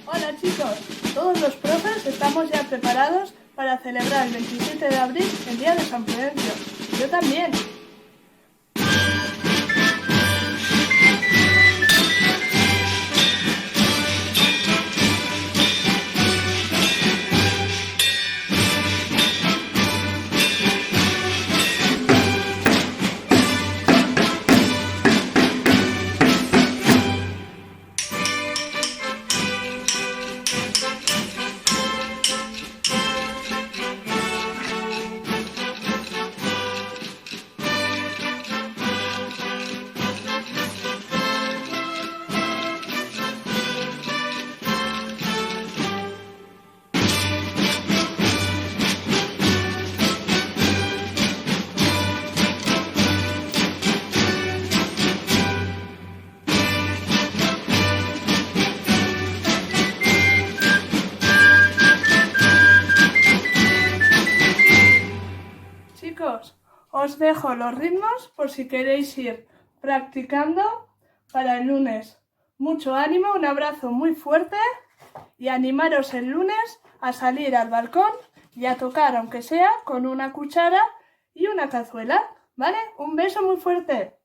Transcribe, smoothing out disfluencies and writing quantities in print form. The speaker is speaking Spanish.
Hola chicos, todos los profes estamos ya preparados para celebrar el 27 de abril, el Día de San Prudencio. Yo también. Chicos, os dejo los ritmos por si queréis ir practicando para el lunes. Mucho ánimo, un abrazo muy fuerte y animaros el lunes a salir al balcón y a tocar, aunque sea con una cuchara y una cazuela, ¿vale? Un beso muy fuerte.